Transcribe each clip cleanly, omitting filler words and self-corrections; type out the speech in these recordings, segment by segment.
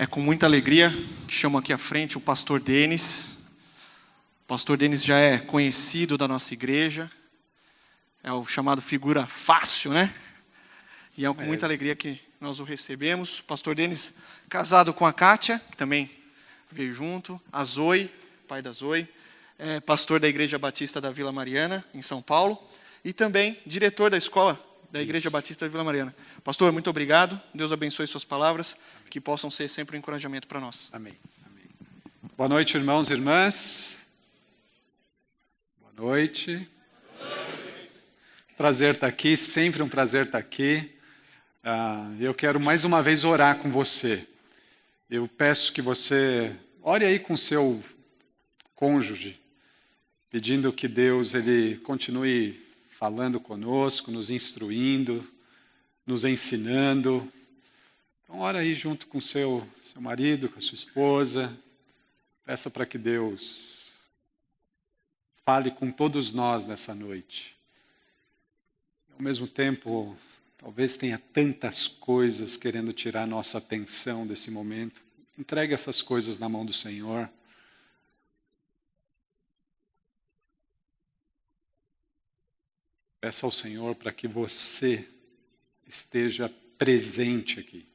É com muita alegria que chamo aqui à frente o pastor Denis. O pastor Denis já é conhecido da nossa igreja. É o chamado figura fácil, né? E é com muita alegria que nós o recebemos. O pastor Denis, casado com a Kátia, que também veio junto. A Zoe, pai da Zoe. É pastor da Igreja Batista da Vila Mariana, em São Paulo. E também diretor da escola da Igreja Batista da Vila Mariana. Pastor, muito obrigado. Deus abençoe suas palavras, que possam ser sempre um encorajamento para nós. Amém. Amém. Boa noite, irmãos e irmãs. Boa noite. Prazer estar aqui, sempre um prazer estar aqui. Eu quero mais uma vez orar com você. Eu peço que você ore aí com seu cônjuge, pedindo que Deus ele continue falando conosco, nos instruindo, nos ensinando. Então, ora aí junto com seu marido, com a sua esposa. Peça para que Deus fale com todos nós nessa noite. Ao mesmo tempo, talvez tenha tantas coisas querendo tirar nossa atenção desse momento. Entregue essas coisas na mão do Senhor. Peça ao Senhor para que você esteja presente aqui.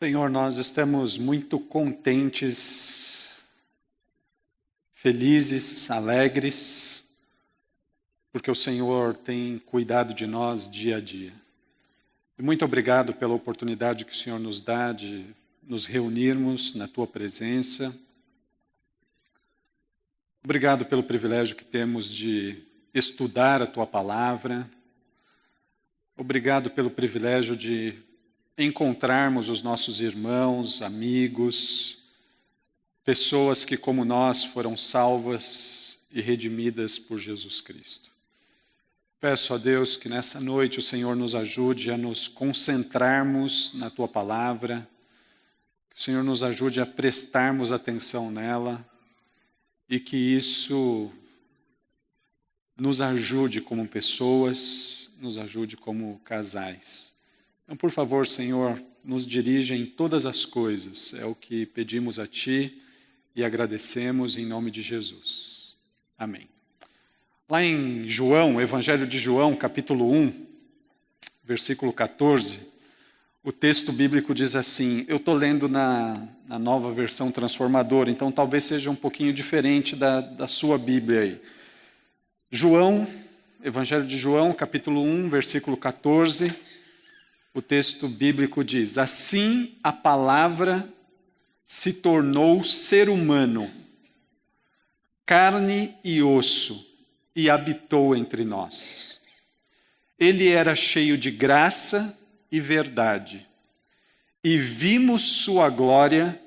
Senhor, nós estamos muito contentes, felizes, alegres, porque o Senhor tem cuidado de nós dia a dia. E muito obrigado pela oportunidade que o Senhor nos dá de nos reunirmos na Tua presença. Obrigado pelo privilégio que temos de estudar a Tua palavra. Obrigado pelo privilégio de encontrarmos os nossos irmãos, amigos, pessoas que, como nós, foram salvas e redimidas por Jesus Cristo. Peço a Deus que nessa noite o Senhor nos ajude a nos concentrarmos na Tua palavra, que o Senhor nos ajude a prestarmos atenção nela e que isso nos ajude como pessoas, nos ajude como casais. Então, por favor, Senhor, nos dirija em todas as coisas. É o que pedimos a Ti e agradecemos em nome de Jesus. Amém. Lá em João, Evangelho de João, capítulo 1, versículo 14, o texto bíblico diz assim, eu estou lendo na nova versão transformadora, então talvez seja um pouquinho diferente da sua Bíblia aí. João, Evangelho de João, capítulo 1, versículo 14, o texto bíblico diz, assim a palavra se tornou ser humano, carne e osso, e habitou entre nós. Ele era cheio de graça e verdade, e vimos sua glória,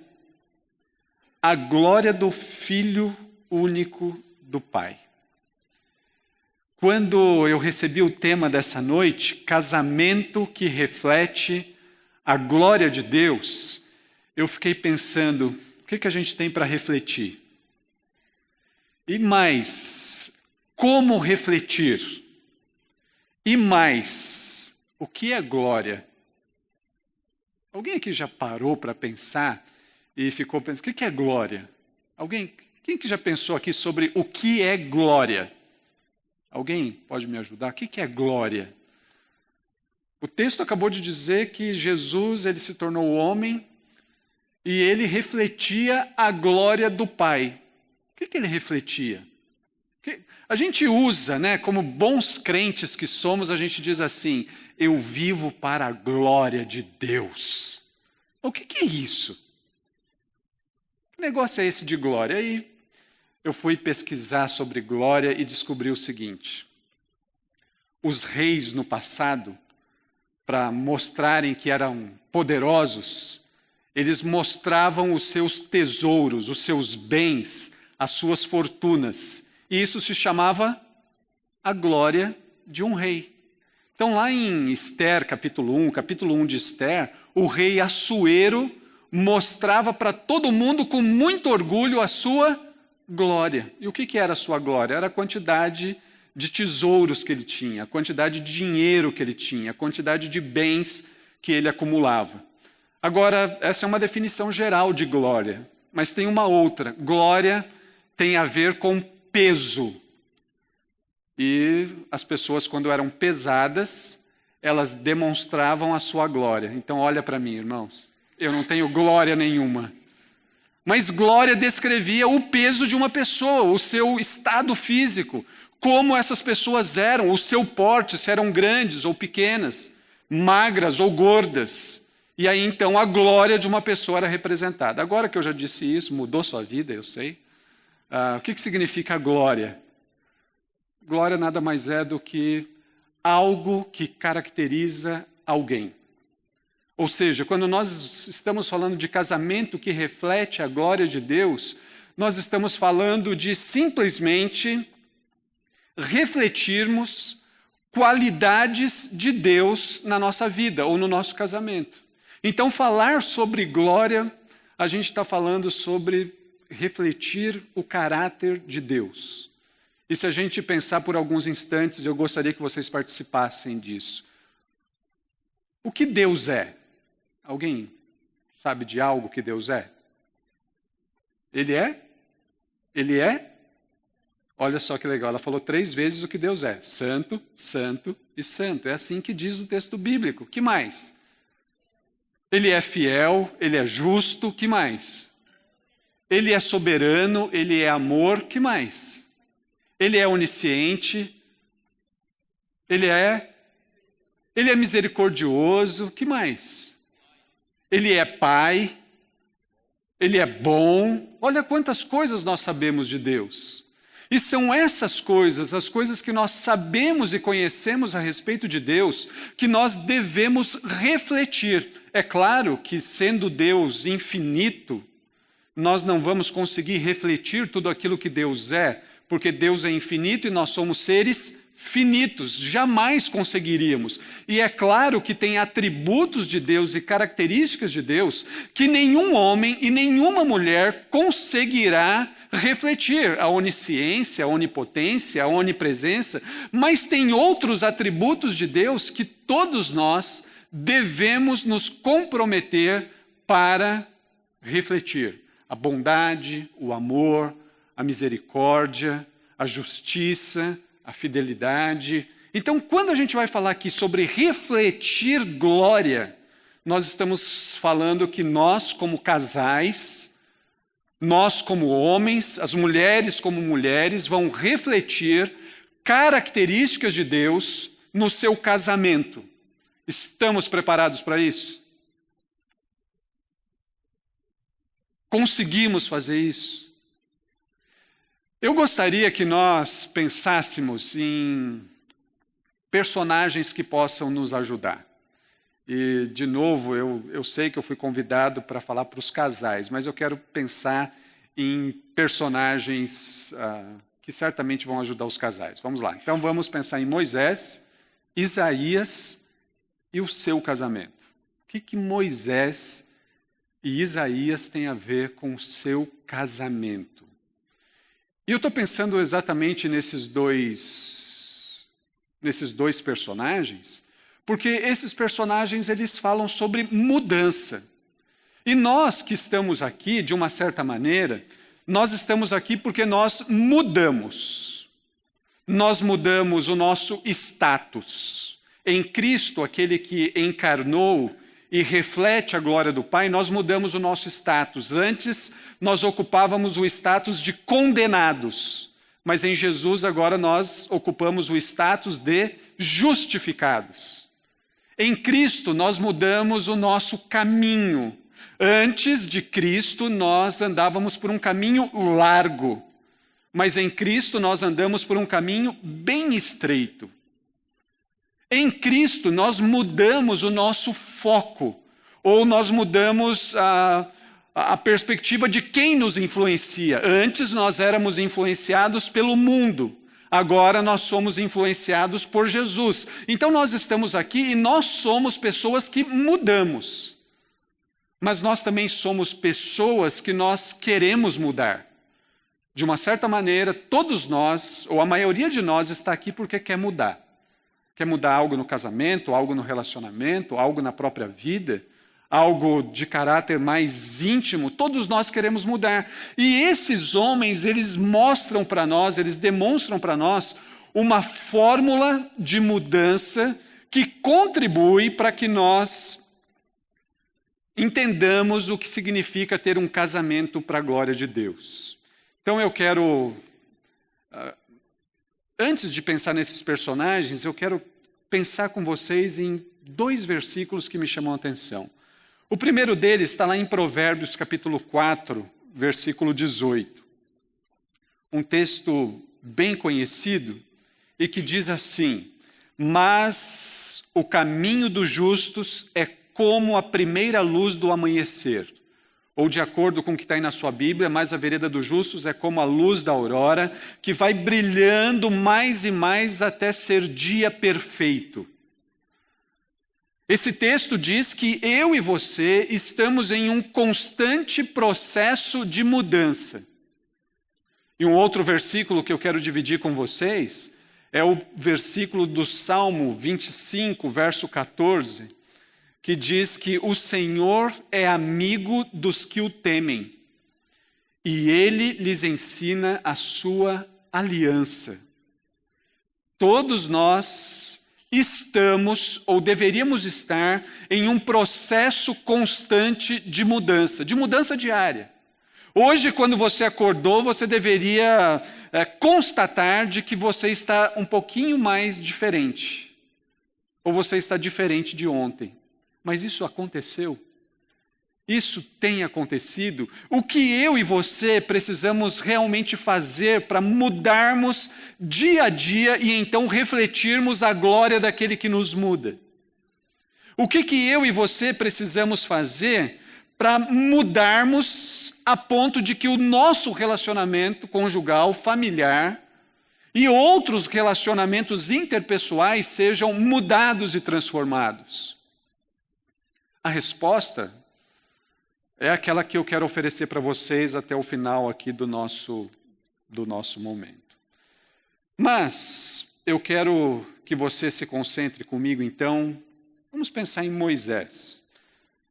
a glória do Filho único do Pai. Quando eu recebi o tema dessa noite, casamento que reflete a glória de Deus, eu fiquei pensando, o que a gente tem para refletir? E mais, como refletir? E mais, o que é glória? Alguém aqui já parou para pensar e ficou pensando, o que é glória? Quem que já pensou aqui sobre o que é glória? Alguém pode me ajudar? O que é glória? O texto acabou de dizer que Jesus ele se tornou homem e ele refletia a glória do Pai. O que ele refletia? O A gente usa, né, como bons crentes que somos, a gente diz assim: eu vivo para a glória de Deus. O que é isso? Que negócio é esse de glória? Aí eu fui pesquisar sobre glória e descobri o seguinte: os reis no passado, para mostrarem que eram poderosos, eles mostravam os seus tesouros, os seus bens, as suas fortunas. E isso se chamava a glória de um rei. Então, lá em Esther, capítulo 1 de Esther, o rei Assuero mostrava para todo mundo com muito orgulho a sua glória. E o que era a sua glória? Era a quantidade de tesouros que ele tinha, a quantidade de dinheiro que ele tinha, a quantidade de bens que ele acumulava. Agora, essa é uma definição geral de glória, mas tem uma outra. Glória tem a ver com peso. E as pessoas, quando eram pesadas, elas demonstravam a sua glória. Então, olha para mim, irmãos, eu não tenho glória nenhuma. Mas glória descrevia o peso de uma pessoa, o seu estado físico, como essas pessoas eram, o seu porte, se eram grandes ou pequenas, magras ou gordas. E aí, então, a glória de uma pessoa era representada. Agora que eu já disse isso, mudou sua vida, eu sei. O que significa glória? Glória nada mais é do que algo que caracteriza alguém. Ou seja, quando nós estamos falando de casamento que reflete a glória de Deus, nós estamos falando de simplesmente refletirmos qualidades de Deus na nossa vida ou no nosso casamento. Então, falar sobre glória, a gente está falando sobre refletir o caráter de Deus. E se a gente pensar por alguns instantes, eu gostaria que vocês participassem disso. O que Deus é? Alguém sabe de algo que Deus é? Ele é? Ele é? Olha só que legal, ela falou 3 vezes o que Deus é. Santo, santo e santo. É assim que diz o texto bíblico. O que mais? Ele é fiel, ele é justo. O que mais? Ele é soberano, ele é amor. O que mais? Ele é onisciente. Ele é misericordioso. O que mais? Ele é pai. Ele é bom. Olha quantas coisas nós sabemos de Deus. E são essas coisas, as coisas que nós sabemos e conhecemos a respeito de Deus, que nós devemos refletir. É claro que, sendo Deus infinito, nós não vamos conseguir refletir tudo aquilo que Deus é, porque Deus é infinito e nós somos seres finitos, jamais conseguiríamos. E é claro que tem atributos de Deus e características de Deus que nenhum homem e nenhuma mulher conseguirá refletir. A onisciência, a onipotência, a onipresença, mas tem outros atributos de Deus que todos nós devemos nos comprometer para refletir. A bondade, o amor, a misericórdia, a justiça, a fidelidade. Então, quando a gente vai falar aqui sobre refletir glória, nós estamos falando que nós, como casais, nós, como homens, as mulheres, como mulheres, vão refletir características de Deus no seu casamento. Estamos preparados para isso? Conseguimos fazer isso? Eu gostaria que nós pensássemos em personagens que possam nos ajudar. E, de novo, eu sei que eu fui convidado para falar para os casais, mas eu quero pensar em personagens que certamente vão ajudar os casais. Vamos lá. Então, vamos pensar em Moisés, Isaías e o seu casamento. O que Moisés e Isaías têm a ver com o seu casamento? E eu estou pensando exatamente nesses dois personagens, porque esses personagens eles falam sobre mudança. E nós que estamos aqui, de uma certa maneira, nós estamos aqui porque nós mudamos. Nós mudamos o nosso status. Em Cristo, aquele que encarnou e reflete a glória do Pai, nós mudamos o nosso status. Antes, nós ocupávamos o status de condenados, Mas em Jesus agora nós ocupamos o status de justificados. Em Cristo nós mudamos o nosso caminho. Antes de Cristo nós andávamos por um caminho largo, mas em Cristo nós andamos por um caminho bem estreito. Em Cristo nós mudamos o nosso foco, ou nós mudamos a perspectiva de quem nos influencia. Antes nós éramos influenciados pelo mundo, agora nós somos influenciados por Jesus. Então nós estamos aqui e nós somos pessoas que mudamos. Mas nós também somos pessoas que nós queremos mudar. De uma certa maneira, todos nós, ou a maioria de nós, está aqui porque quer mudar. Quer mudar algo no casamento, algo no relacionamento, algo na própria vida, algo de caráter mais íntimo. Todos nós queremos mudar. E esses homens, eles mostram para nós, eles demonstram para nós uma fórmula de mudança que contribui para que nós entendamos o que significa ter um casamento para a glória de Deus. Então eu quero, antes de pensar nesses personagens, eu quero pensar com vocês em 2 versículos que me chamam a atenção. O primeiro deles está lá em Provérbios capítulo 4, versículo 18. Um texto bem conhecido e que diz assim: mas o caminho dos justos é como a primeira luz do amanhecer. Ou de acordo com o que está aí na sua Bíblia, mas a vereda dos justos é como a luz da aurora, que vai brilhando mais e mais até ser dia perfeito. Esse texto diz que eu e você estamos em um constante processo de mudança. E um outro versículo que eu quero dividir com vocês é o versículo do Salmo 25, verso 14, que diz que o Senhor é amigo dos que o temem, e Ele lhes ensina a sua aliança. Todos nós estamos, ou deveríamos estar, em um processo constante de mudança diária. Hoje, quando você acordou, você deveria constatar de que você está um pouquinho mais diferente, ou você está diferente de ontem. Mas isso aconteceu. Isso tem acontecido. O que eu e você precisamos realmente fazer para mudarmos dia a dia e então refletirmos a glória daquele que nos muda? O que eu e você precisamos fazer para mudarmos a ponto de que o nosso relacionamento conjugal, familiar e outros relacionamentos interpessoais sejam mudados e transformados? A resposta é aquela que eu quero oferecer para vocês até o final aqui do nosso momento. Mas eu quero que você se concentre comigo, então, vamos pensar em Moisés.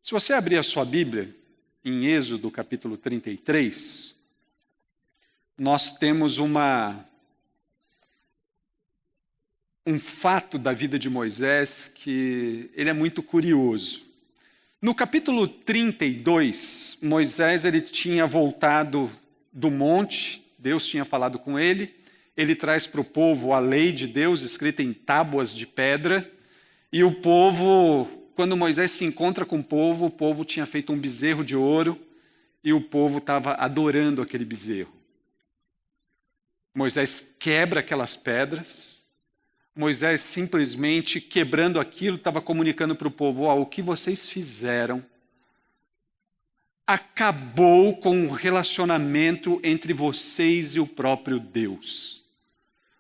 Se você abrir a sua Bíblia, em Êxodo capítulo 33, nós temos um fato da vida de Moisés que ele é muito curioso. No capítulo 32, Moisés ele tinha voltado do monte, Deus tinha falado com ele traz para o povo a lei de Deus escrita em tábuas de pedra, e o povo, quando Moisés se encontra com o povo tinha feito um bezerro de ouro, e o povo estava adorando aquele bezerro. Moisés quebra aquelas pedras, Moisés simplesmente quebrando aquilo, estava comunicando para o povo: o que vocês fizeram acabou com o relacionamento entre vocês e o próprio Deus.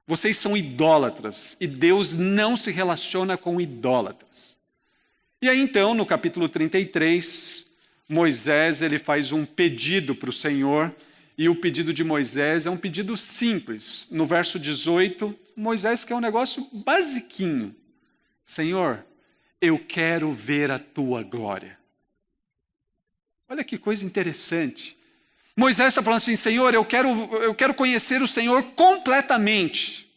Vocês são idólatras e Deus não se relaciona com idólatras. E aí então, no capítulo 33, Moisés ele faz um pedido para o Senhor, e o pedido de Moisés é um pedido simples. No verso 18, Moisés quer um negócio basiquinho. Senhor, eu quero ver a tua glória. Olha que coisa interessante. Moisés está falando assim: Senhor, eu quero conhecer o Senhor completamente.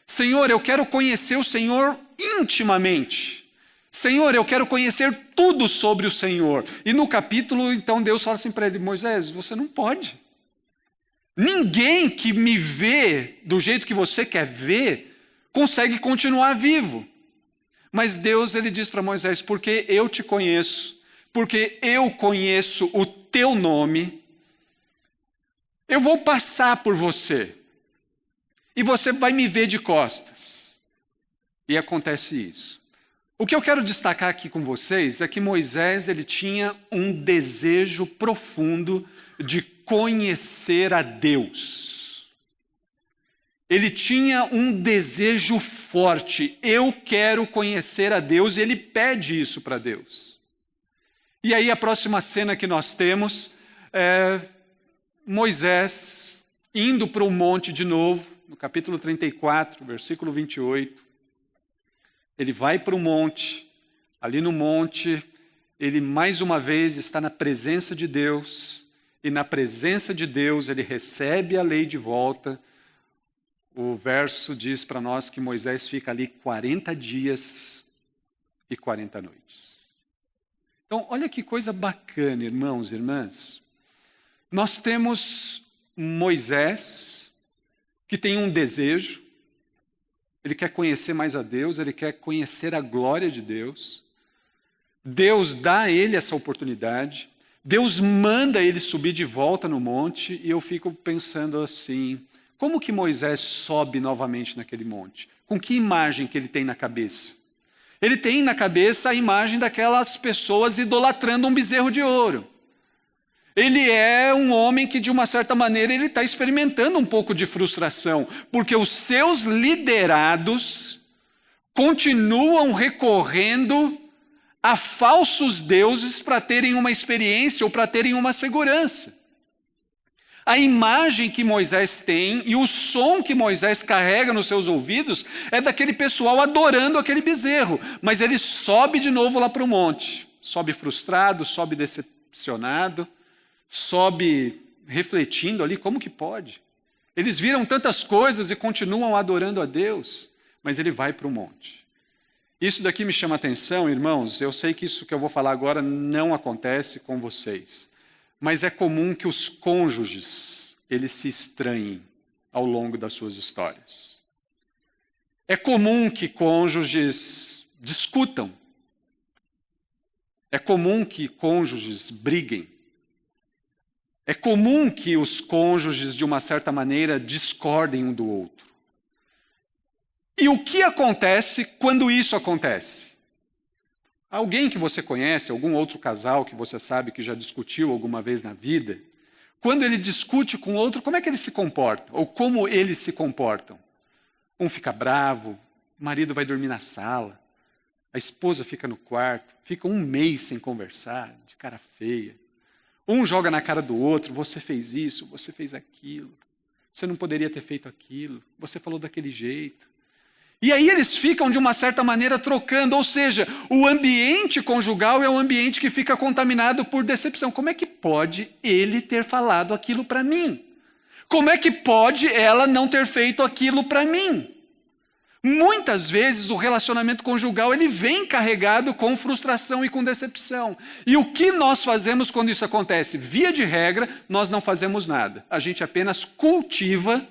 Senhor, eu quero conhecer o Senhor intimamente. Senhor, eu quero conhecer tudo sobre o Senhor. E no capítulo, então, Deus fala assim para ele: Moisés, você não pode. Ninguém que me vê do jeito que você quer ver consegue continuar vivo. Mas Deus, ele diz para Moisés, porque eu te conheço, porque eu conheço o teu nome, eu vou passar por você. E você vai me ver de costas. E acontece isso. O que eu quero destacar aqui com vocês é que Moisés, ele tinha um desejo profundo de conhecer a Deus. Ele tinha um desejo forte. Eu quero conhecer a Deus, e ele pede isso para Deus. E aí a próxima cena que nós temos é Moisés indo para o monte de novo, no capítulo 34, versículo 28. Ele vai para o monte, ali no monte, ele mais uma vez está na presença de Deus, e na presença de Deus ele recebe a lei de volta. O verso diz para nós que Moisés fica ali 40 dias e 40 noites. Então, olha que coisa bacana, irmãos e irmãs. Nós temos Moisés, que tem um desejo, ele quer conhecer mais a Deus, ele quer conhecer a glória de Deus. Deus dá a ele essa oportunidade, Deus manda ele subir de volta no monte, e eu fico pensando assim, como que Moisés sobe novamente naquele monte? Com que imagem que ele tem na cabeça? Ele tem na cabeça a imagem daquelas pessoas idolatrando um bezerro de ouro. Ele é um homem que, de uma certa maneira, ele está experimentando um pouco de frustração, porque os seus liderados continuam recorrendo a falsos deuses para terem uma experiência ou para terem uma segurança. A imagem que Moisés tem e o som que Moisés carrega nos seus ouvidos é daquele pessoal adorando aquele bezerro, mas ele sobe de novo lá para o monte, sobe frustrado, sobe decepcionado, sobe refletindo ali, como que pode? Eles viram tantas coisas e continuam adorando a Deus, mas ele vai para o monte. Isso daqui me chama a atenção, irmãos, eu sei que isso que eu vou falar agora não acontece com vocês, mas é comum que os cônjuges, eles se estranhem ao longo das suas histórias. É comum que cônjuges discutam. É comum que cônjuges briguem. É comum que os cônjuges, de uma certa maneira, discordem um do outro. E o que acontece quando isso acontece? Alguém que você conhece, algum outro casal que você sabe que já discutiu alguma vez na vida, quando ele discute com o outro, como é que ele se comporta? Ou como eles se comportam? Um fica bravo, o marido vai dormir na sala, a esposa fica no quarto, fica um mês sem conversar, de cara feia. Um joga na cara do outro, você fez isso, você fez aquilo, você não poderia ter feito aquilo, você falou daquele jeito. E aí eles ficam, de uma certa maneira, trocando, ou seja, o ambiente conjugal é um ambiente que fica contaminado por decepção. Como é que pode ele ter falado aquilo para mim? Como é que pode ela não ter feito aquilo para mim? Muitas vezes o relacionamento conjugal ele vem carregado com frustração e com decepção. E o que nós fazemos quando isso acontece? Via de regra, nós não fazemos nada. A gente apenas cultiva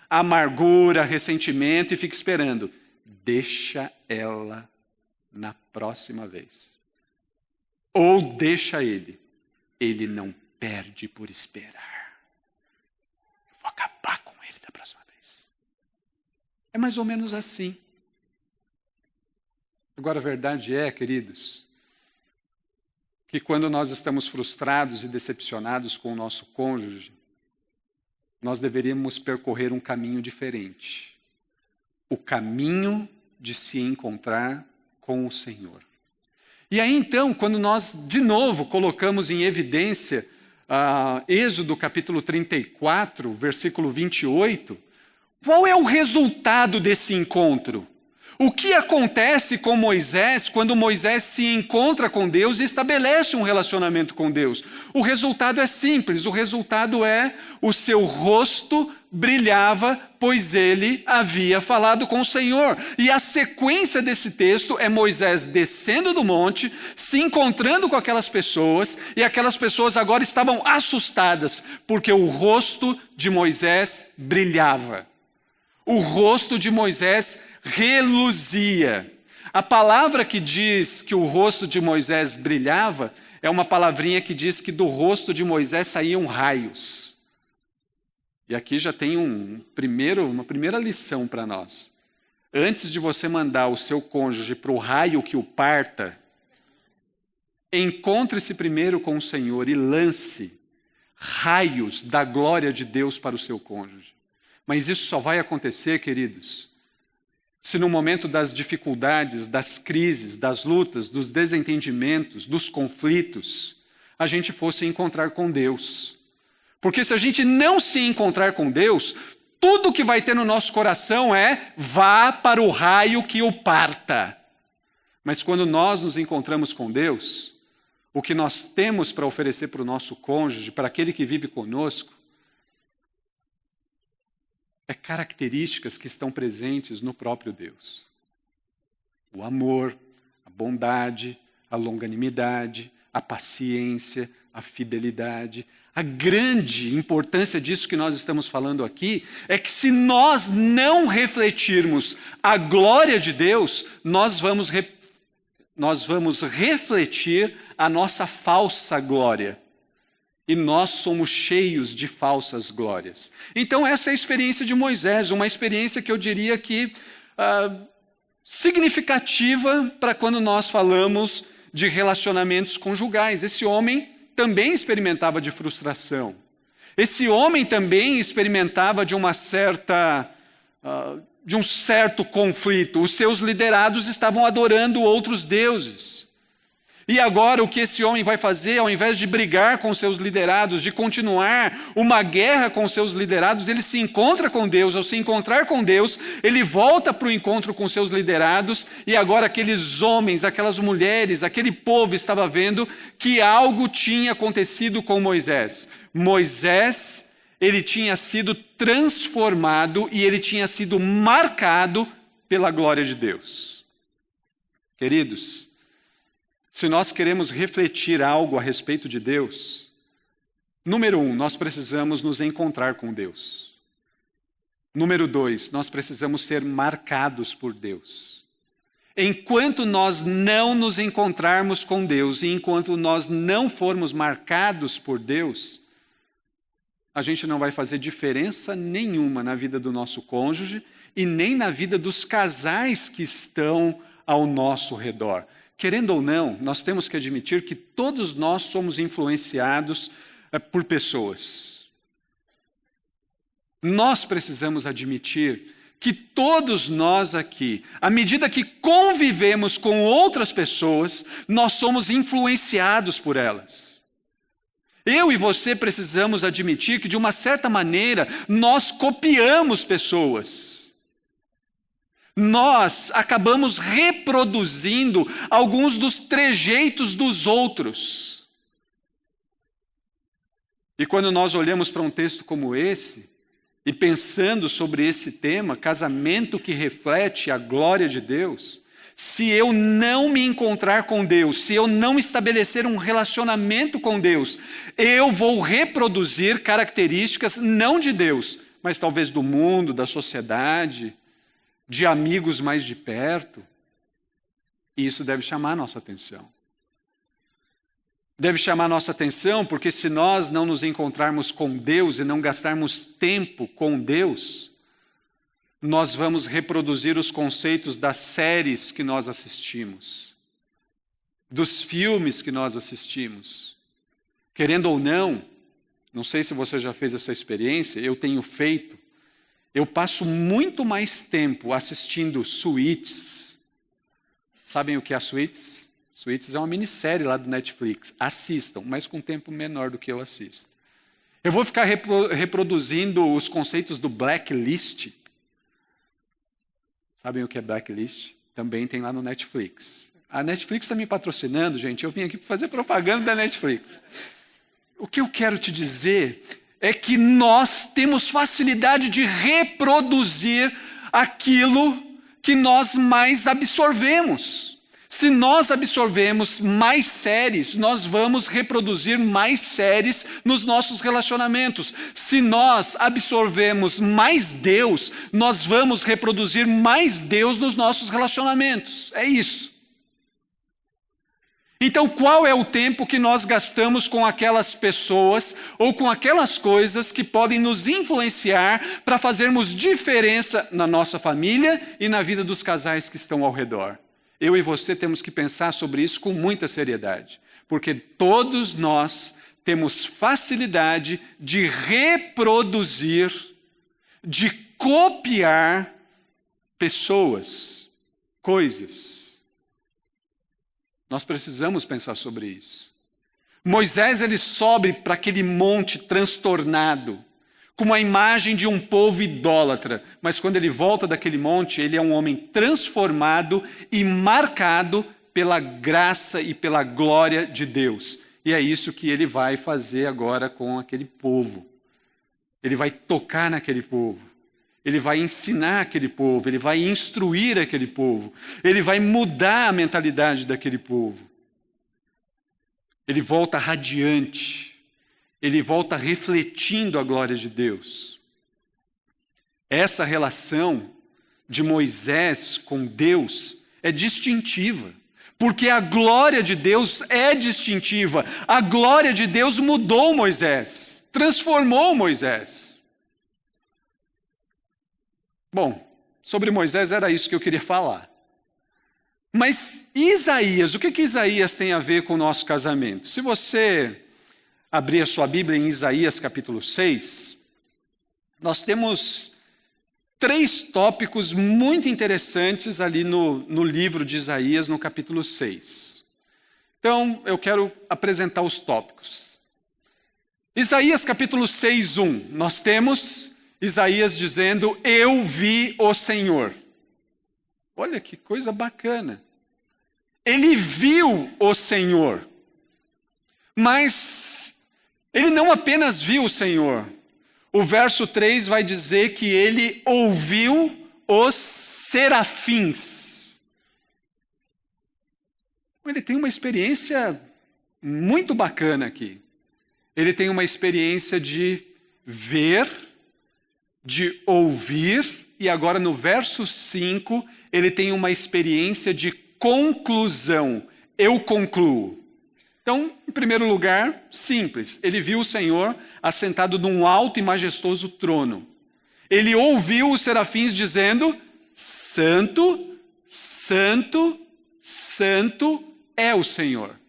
amargura, ressentimento e fica esperando. Deixa ela na próxima vez. Ou deixa ele. Ele não perde por esperar. Eu vou acabar com ele da próxima vez. É mais ou menos assim. Agora, a verdade é, queridos, que quando nós estamos frustrados e decepcionados com o nosso cônjuge, nós deveríamos percorrer um caminho diferente. O caminho de se encontrar com o Senhor. E aí então, quando nós de novo colocamos em evidência Êxodo capítulo 34, versículo 28, qual é o resultado desse encontro? O que acontece com Moisés quando Moisés se encontra com Deus e estabelece um relacionamento com Deus? O resultado é simples, o resultado é o seu rosto brilhava, pois ele havia falado com o Senhor. E a sequência desse texto é Moisés descendo do monte, se encontrando com aquelas pessoas, e aquelas pessoas agora estavam assustadas, porque o rosto de Moisés brilhava. O rosto de Moisés reluzia. A palavra que diz que o rosto de Moisés brilhava é uma palavrinha que diz que do rosto de Moisés saíam raios. E aqui já tem uma primeira lição para nós. Antes de você mandar o seu cônjuge para o raio que o parta, encontre-se primeiro com o Senhor e lance raios da glória de Deus para o seu cônjuge. Mas isso só vai acontecer, queridos, se no momento das dificuldades, das crises, das lutas, dos desentendimentos, dos conflitos, a gente fosse encontrar com Deus. Porque se a gente não se encontrar com Deus, tudo que vai ter no nosso coração é vá para o raio que o parta. Mas quando nós nos encontramos com Deus, o que nós temos para oferecer para o nosso cônjuge, para aquele que vive conosco, é características que estão presentes no próprio Deus. O amor, a bondade, a longanimidade, a paciência, a fidelidade. A grande importância disso que nós estamos falando aqui é que se nós não refletirmos a glória de Deus, nós vamos refletir a nossa falsa glória. E nós somos cheios de falsas glórias. Então essa é a experiência de Moisés, uma experiência que eu diria que significativa para quando nós falamos de relacionamentos conjugais. Esse homem também experimentava de frustração. Esse homem também experimentava de um certo conflito. Os seus liderados estavam adorando outros deuses. E agora o que esse homem vai fazer, ao invés de brigar com seus liderados, de continuar uma guerra com seus liderados, ele se encontra com Deus. Ao se encontrar com Deus, ele volta para o encontro com seus liderados, e agora aqueles homens, aquelas mulheres, aquele povo estava vendo que algo tinha acontecido com Moisés. Moisés, ele tinha sido transformado e ele tinha sido marcado pela glória de Deus. Queridos, se nós queremos refletir algo a respeito de Deus, número 1, nós precisamos nos encontrar com Deus. Número 2, nós precisamos ser marcados por Deus. Enquanto nós não nos encontrarmos com Deus e enquanto nós não formos marcados por Deus, a gente não vai fazer diferença nenhuma na vida do nosso cônjuge e nem na vida dos casais que estão ao nosso redor. Querendo ou não, nós temos que admitir que todos nós somos influenciados por pessoas. Nós precisamos admitir que todos nós aqui, à medida que convivemos com outras pessoas, nós somos influenciados por elas. Eu e você precisamos admitir que, de uma certa maneira, nós copiamos pessoas. Nós acabamos reproduzindo alguns dos trejeitos dos outros. E quando nós olhamos para um texto como esse, e pensando sobre esse tema, casamento que reflete a glória de Deus, se eu não me encontrar com Deus, se eu não estabelecer um relacionamento com Deus, eu vou reproduzir características não de Deus, mas talvez do mundo, da sociedade, de amigos mais de perto, e isso deve chamar a nossa atenção. Deve chamar a nossa atenção porque se nós não nos encontrarmos com Deus e não gastarmos tempo com Deus, nós vamos reproduzir os conceitos das séries que nós assistimos, dos filmes que nós assistimos. Querendo ou não sei se você já fez essa experiência, eu tenho feito. Eu passo muito mais tempo assistindo Suits. Sabem o que é Suits? Suits é uma minissérie lá do Netflix. Assistam, mas com tempo menor do que eu assisto. Eu vou ficar reproduzindo os conceitos do blacklist. Sabem o que é Blacklist? Também tem lá no Netflix. A Netflix está me patrocinando, gente. Eu vim aqui para fazer propaganda da Netflix. O que eu quero te dizer é que nós temos facilidade de reproduzir aquilo que nós mais absorvemos. Se nós absorvemos mais séries, nós vamos reproduzir mais séries nos nossos relacionamentos. Se nós absorvemos mais Deus, nós vamos reproduzir mais Deus nos nossos relacionamentos. É isso. Então, qual é o tempo que nós gastamos com aquelas pessoas ou com aquelas coisas que podem nos influenciar para fazermos diferença na nossa família e na vida dos casais que estão ao redor? Eu e você temos que pensar sobre isso com muita seriedade, porque todos nós temos facilidade de reproduzir, de copiar pessoas, coisas. Nós precisamos pensar sobre isso. Moisés, ele sobe para aquele monte transtornado, com uma imagem de um povo idólatra, mas quando ele volta daquele monte, ele é um homem transformado e marcado pela graça e pela glória de Deus. E é isso que ele vai fazer agora com aquele povo. Ele vai tocar naquele povo. Ele vai ensinar aquele povo, ele vai instruir aquele povo, ele vai mudar a mentalidade daquele povo. Ele volta radiante, ele volta refletindo a glória de Deus. Essa relação de Moisés com Deus é distintiva, porque a glória de Deus é distintiva. A glória de Deus mudou Moisés, transformou Moisés. Bom, sobre Moisés era isso que eu queria falar. Mas Isaías, o que Isaías tem a ver com o nosso casamento? Se você abrir a sua Bíblia em Isaías capítulo 6, nós temos 3 tópicos muito interessantes ali no livro de Isaías, no capítulo 6. Então, eu quero apresentar os tópicos. Isaías capítulo 6, 1, nós temos Isaías dizendo, eu vi o Senhor. Olha que coisa bacana. Ele viu o Senhor. Mas ele não apenas viu o Senhor. O verso 3 vai dizer que ele ouviu os serafins. Ele tem uma experiência muito bacana aqui. Ele tem uma experiência de ver, de ouvir, e agora no verso 5, ele tem uma experiência de conclusão. Eu concluo. Então, em primeiro lugar, simples, ele viu o Senhor assentado num alto e majestoso trono. Ele ouviu os serafins dizendo, Santo, Santo, Santo é o Senhor.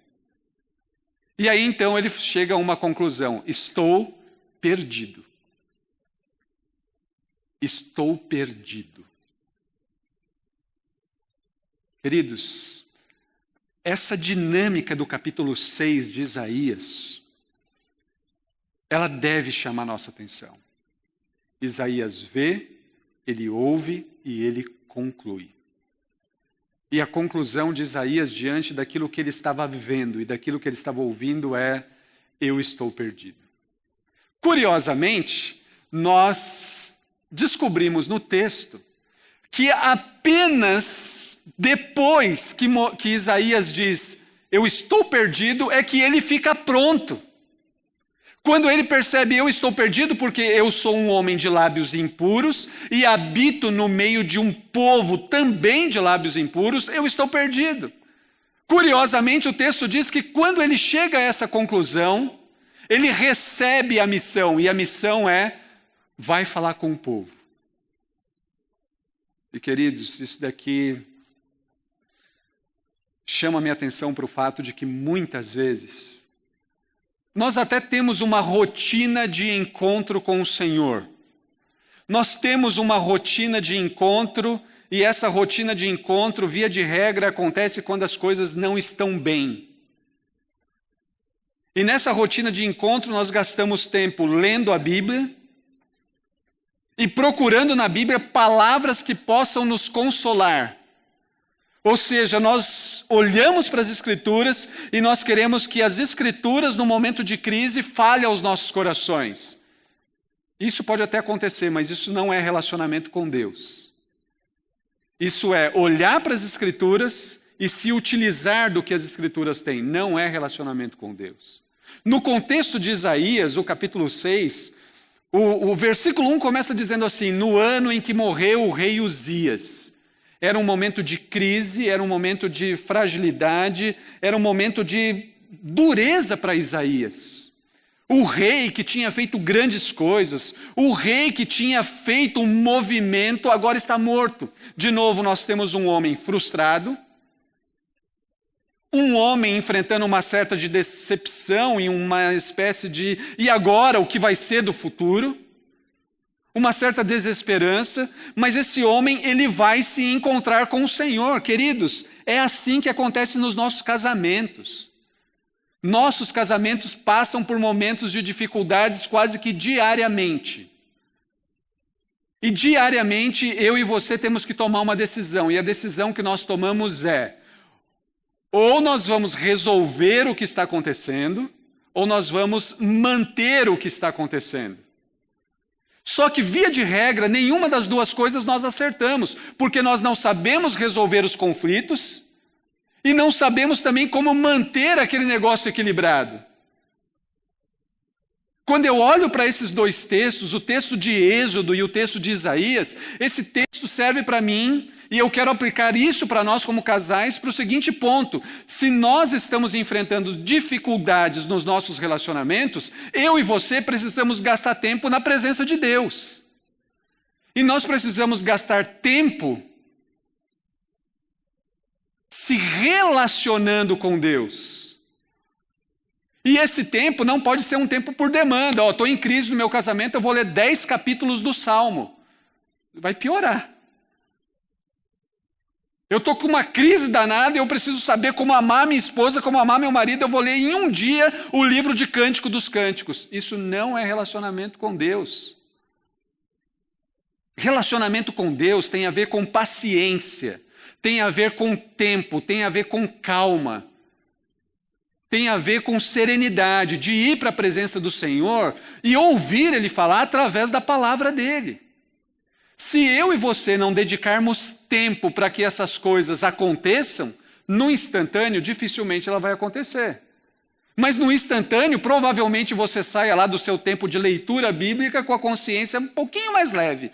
E aí então ele chega a uma conclusão, estou perdido. Estou perdido. Queridos, essa dinâmica do capítulo 6 de Isaías, ela deve chamar nossa atenção. Isaías vê, ele ouve e ele conclui. E a conclusão de Isaías diante daquilo que ele estava vivendo e daquilo que ele estava ouvindo é, eu estou perdido. Curiosamente, nós descobrimos no texto que apenas depois que Isaías diz, eu estou perdido, é que ele fica pronto. Quando ele percebe, eu estou perdido porque eu sou um homem de lábios impuros e habito no meio de um povo também de lábios impuros, eu estou perdido. Curiosamente, o texto diz que quando ele chega a essa conclusão, ele recebe a missão, e a missão é, vai falar com o povo. E queridos, isso daqui chama minha atenção para o fato de que muitas vezes nós até temos uma rotina de encontro com o Senhor. Nós temos uma rotina de encontro e essa rotina de encontro, via de regra, acontece quando as coisas não estão bem. E nessa rotina de encontro nós gastamos tempo lendo a Bíblia, e procurando na Bíblia palavras que possam nos consolar. Ou seja, nós olhamos para as Escrituras e nós queremos que as Escrituras, no momento de crise, falem aos nossos corações. Isso pode até acontecer, mas isso não é relacionamento com Deus. Isso é olhar para as Escrituras e se utilizar do que as Escrituras têm. Não é relacionamento com Deus. No contexto de Isaías, o capítulo 6, o versículo 1 começa dizendo assim: no ano em que morreu o rei Uzias. Era um momento de crise, era um momento de fragilidade, era um momento de dureza para Isaías. O rei que tinha feito grandes coisas, o rei que tinha feito um movimento, agora está morto. De novo, nós temos um homem frustrado, um homem enfrentando uma certa de decepção e uma espécie de e agora, o que vai ser do futuro? Uma certa desesperança, mas esse homem, ele vai se encontrar com o Senhor. Queridos, é assim que acontece nos nossos casamentos. Nossos casamentos passam por momentos de dificuldades quase que diariamente. E diariamente, eu e você temos que tomar uma decisão, e a decisão que nós tomamos é: ou nós vamos resolver o que está acontecendo, ou nós vamos manter o que está acontecendo. Só que, via de regra, nenhuma das duas coisas nós acertamos, porque nós não sabemos resolver os conflitos e não sabemos também como manter aquele negócio equilibrado. Quando eu olho para esses dois textos, o texto de Êxodo e o texto de Isaías, esse texto serve para mim, e eu quero aplicar isso para nós como casais, para o seguinte ponto: se nós estamos enfrentando dificuldades nos nossos relacionamentos, eu e você precisamos gastar tempo na presença de Deus. E nós precisamos gastar tempo se relacionando com Deus. E esse tempo não pode ser um tempo por demanda. Estou em crise no meu casamento, eu vou ler 10 capítulos do Salmo. Vai piorar. Eu estou com uma crise danada e eu preciso saber como amar minha esposa, como amar meu marido. Eu vou ler em um dia o livro de Cântico dos Cânticos. Isso não é relacionamento com Deus. Relacionamento com Deus tem a ver com paciência, tem a ver com tempo, tem a ver com calma, tem a ver com serenidade, de ir para a presença do Senhor e ouvir Ele falar através da palavra dEle. Se eu e você não dedicarmos tempo para que essas coisas aconteçam, no instantâneo, dificilmente ela vai acontecer. Mas no instantâneo, provavelmente você saia lá do seu tempo de leitura bíblica com a consciência um pouquinho mais leve.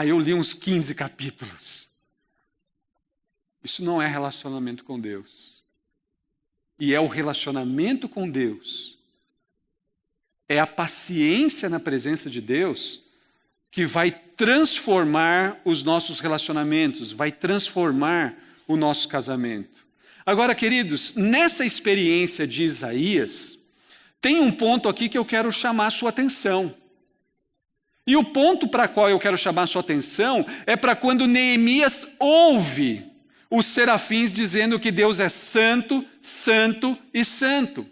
Eu li uns 15 capítulos. Isso não é relacionamento com Deus. E é o relacionamento com Deus, é a paciência na presença de Deus que vai transformar os nossos relacionamentos, vai transformar o nosso casamento. Agora, queridos, nessa experiência de Isaías, tem um ponto aqui que eu quero chamar a sua atenção. E o ponto para qual eu quero chamar a sua atenção é para quando Neemias ouve os serafins dizendo que Deus é santo, santo e santo.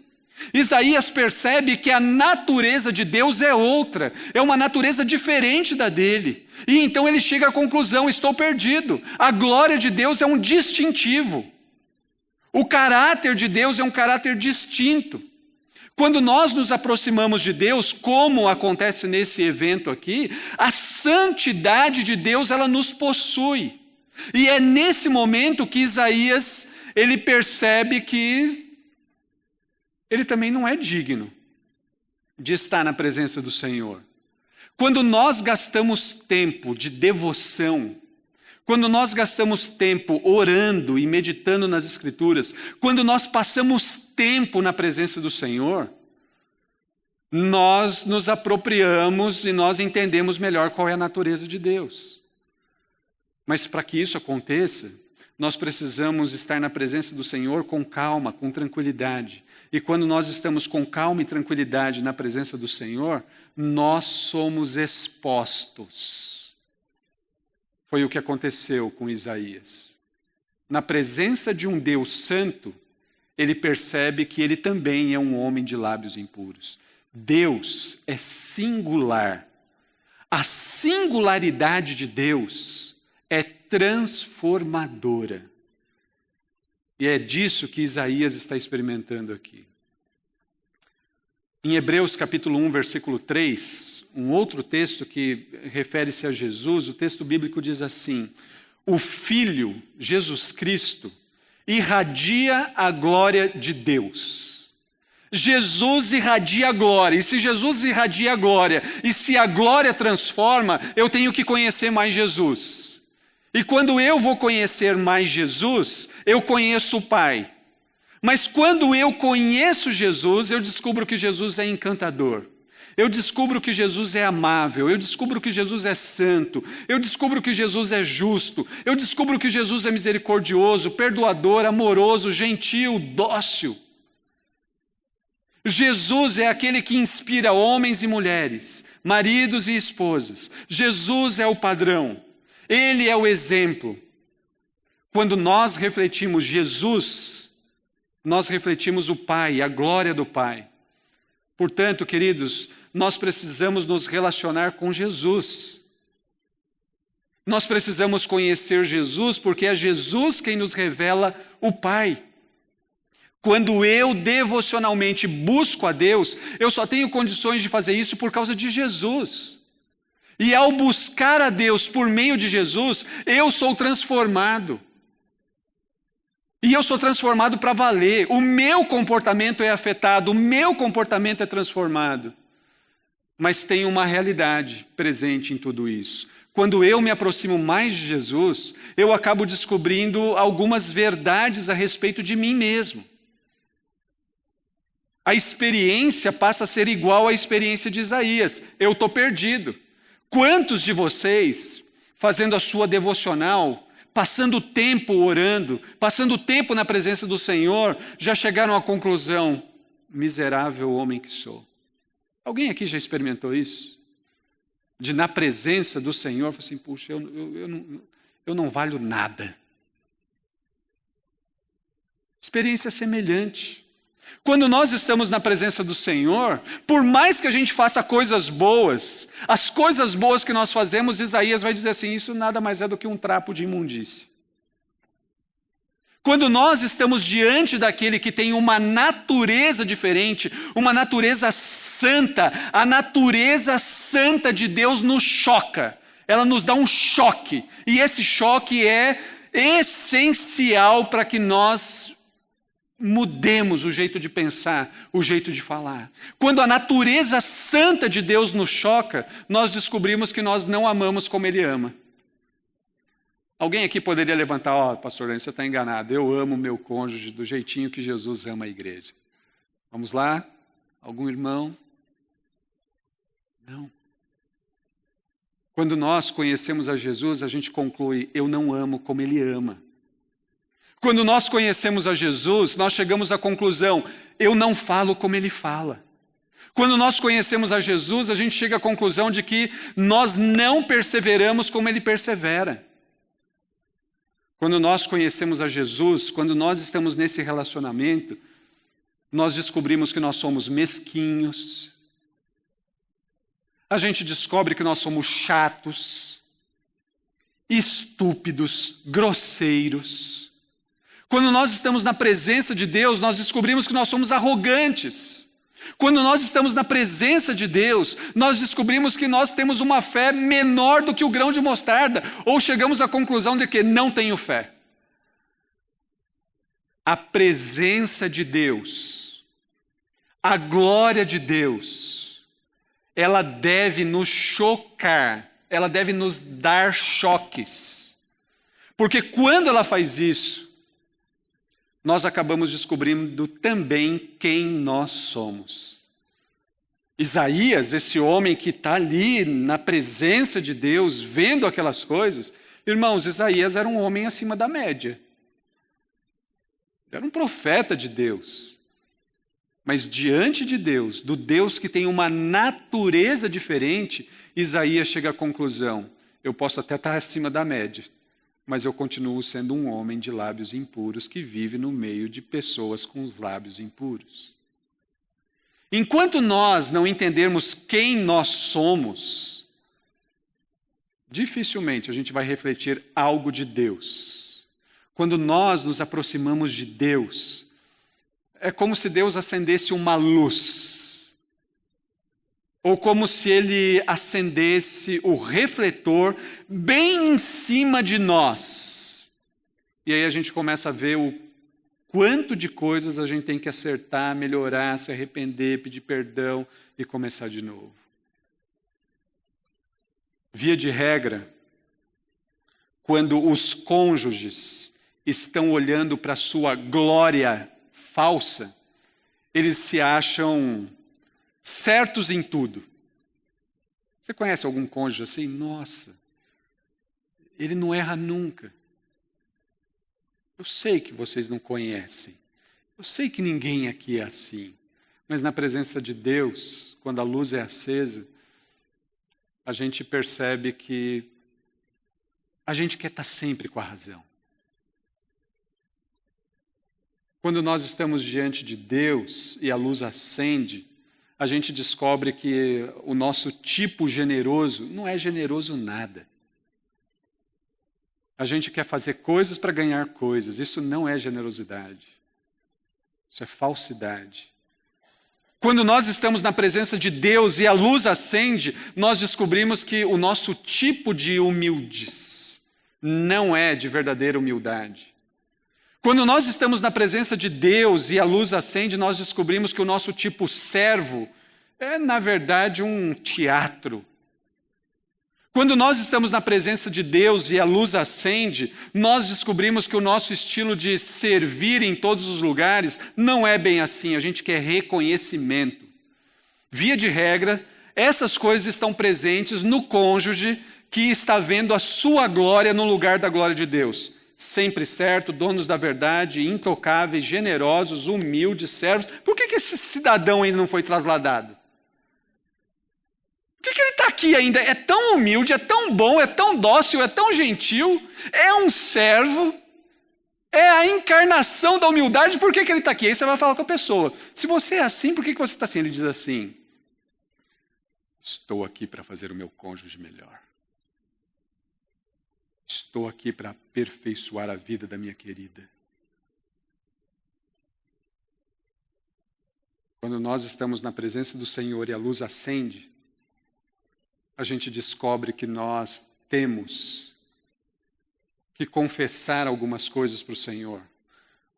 Isaías percebe que a natureza de Deus é outra, é uma natureza diferente da dele. E então ele chega à conclusão: estou perdido. A glória de Deus é um distintivo. O caráter de Deus é um caráter distinto. Quando nós nos aproximamos de Deus, como acontece nesse evento aqui, a santidade de Deus, ela nos possui. E é nesse momento que Isaías, ele percebe que ele também não é digno de estar na presença do Senhor. Quando nós gastamos tempo de devoção, quando nós gastamos tempo orando e meditando nas Escrituras, quando nós passamos tempo na presença do Senhor, nós nos apropriamos e nós entendemos melhor qual é a natureza de Deus. Mas para que isso aconteça, nós precisamos estar na presença do Senhor com calma, com tranquilidade. E quando nós estamos com calma e tranquilidade na presença do Senhor, nós somos expostos. Foi o que aconteceu com Isaías. Na presença de um Deus santo, ele percebe que ele também é um homem de lábios impuros. Deus é singular. A singularidade de Deus é transformadora. E é disso que Isaías está experimentando aqui. Em Hebreus capítulo 1, versículo 3, um outro texto que refere-se a Jesus, o texto bíblico diz assim: o Filho, Jesus Cristo, irradia a glória de Deus. Jesus irradia a glória, e se Jesus irradia a glória, e se a glória transforma, eu tenho que conhecer mais Jesus. E quando eu vou conhecer mais Jesus, eu conheço o Pai. Mas quando eu conheço Jesus, eu descubro que Jesus é encantador. Eu descubro que Jesus é amável. Eu descubro que Jesus é santo. Eu descubro que Jesus é justo. Eu descubro que Jesus é misericordioso, perdoador, amoroso, gentil, dócil. Jesus é aquele que inspira homens e mulheres, maridos e esposas. Jesus é o padrão. Ele é o exemplo. Quando nós refletimos Jesus, nós refletimos o Pai, a glória do Pai. Portanto, queridos, nós precisamos nos relacionar com Jesus. Nós precisamos conhecer Jesus, porque é Jesus quem nos revela o Pai. Quando eu devocionalmente busco a Deus, eu só tenho condições de fazer isso por causa de Jesus. E ao buscar a Deus por meio de Jesus, eu sou transformado. E eu sou transformado para valer. O meu comportamento é afetado, o meu comportamento é transformado. Mas tem uma realidade presente em tudo isso. Quando eu me aproximo mais de Jesus, eu acabo descobrindo algumas verdades a respeito de mim mesmo. A experiência passa a ser igual à experiência de Isaías. Eu estou perdido. Quantos de vocês, fazendo a sua devocional, passando tempo orando, passando tempo na presença do Senhor, já chegaram à conclusão: miserável homem que sou? Alguém aqui já experimentou isso? De na presença do Senhor, falar assim: puxa, eu não valho nada. Experiência semelhante. Quando nós estamos na presença do Senhor, por mais que a gente faça coisas boas, as coisas boas que nós fazemos, Isaías vai dizer assim: isso nada mais é do que um trapo de imundície. Quando nós estamos diante daquele que tem uma natureza diferente, uma natureza santa, a natureza santa de Deus nos choca. Ela nos dá um choque. E esse choque é essencial para que nós mudemos o jeito de pensar, o jeito de falar. Quando a natureza santa de Deus nos choca, nós descobrimos que nós não amamos como Ele ama. Alguém aqui poderia levantar: pastor, você está enganado, eu amo meu cônjuge do jeitinho que Jesus ama a igreja. Vamos lá? Algum irmão? Não. Quando nós conhecemos a Jesus, a gente conclui: eu não amo como Ele ama. Quando nós conhecemos a Jesus, nós chegamos à conclusão: eu não falo como Ele fala. Quando nós conhecemos a Jesus, a gente chega à conclusão de que nós não perseveramos como Ele persevera. Quando nós conhecemos a Jesus, quando nós estamos nesse relacionamento, nós descobrimos que nós somos mesquinhos. A gente descobre que nós somos chatos, estúpidos, grosseiros. Quando nós estamos na presença de Deus, nós descobrimos que nós somos arrogantes. Quando nós estamos na presença de Deus, nós descobrimos que nós temos uma fé menor do que o grão de mostarda, ou chegamos à conclusão de que não tenho fé. A presença de Deus, a glória de Deus, ela deve nos chocar, ela deve nos dar choques. Porque quando ela faz isso, nós acabamos descobrindo também quem nós somos. Isaías, esse homem que está ali na presença de Deus, vendo aquelas coisas, irmãos, Isaías era um homem acima da média. Era um profeta de Deus. Mas diante de Deus, do Deus que tem uma natureza diferente, Isaías chega à conclusão: eu posso até estar acima da média, mas eu continuo sendo um homem de lábios impuros que vive no meio de pessoas com os lábios impuros. Enquanto nós não entendermos quem nós somos, dificilmente a gente vai refletir algo de Deus. Quando nós nos aproximamos de Deus, é como se Deus acendesse uma luz, ou como se Ele acendesse o refletor bem em cima de nós. E aí a gente começa a ver o quanto de coisas a gente tem que acertar, melhorar, se arrepender, pedir perdão e começar de novo. Via de regra, quando os cônjuges estão olhando para a sua glória falsa, eles se acham certos em tudo. Você conhece algum cônjuge assim? Nossa, ele não erra nunca. Eu sei que vocês não conhecem. Eu sei que ninguém aqui é assim. Mas na presença de Deus, quando a luz é acesa, a gente percebe que a gente quer estar sempre com a razão. Quando nós estamos diante de Deus e a luz acende, a gente descobre que o nosso tipo generoso não é generoso nada. A gente quer fazer coisas para ganhar coisas. Isso não é generosidade. Isso é falsidade. Quando nós estamos na presença de Deus e a luz acende, nós descobrimos que o nosso tipo de humildes não é de verdadeira humildade. Quando nós estamos na presença de Deus e a luz acende, nós descobrimos que o nosso tipo servo é, na verdade, um teatro. Quando nós estamos na presença de Deus e a luz acende, nós descobrimos que o nosso estilo de servir em todos os lugares não é bem assim, a gente quer reconhecimento. Via de regra, essas coisas estão presentes no cônjuge que está vendo a sua glória no lugar da glória de Deus. Sempre certo, donos da verdade, intocáveis, generosos, humildes, servos. Por que esse cidadão ainda não foi trasladado? Por que ele está aqui ainda? É tão humilde, é tão bom, é tão dócil, é tão gentil, é um servo, é a encarnação da humildade, por que ele está aqui? Aí você vai falar com a pessoa, se você é assim, por que você está assim? Ele diz assim, estou aqui para fazer o meu cônjuge melhor. Estou aqui para aperfeiçoar a vida da minha querida. Quando nós estamos na presença do Senhor e a luz acende, a gente descobre que nós temos que confessar algumas coisas para o Senhor.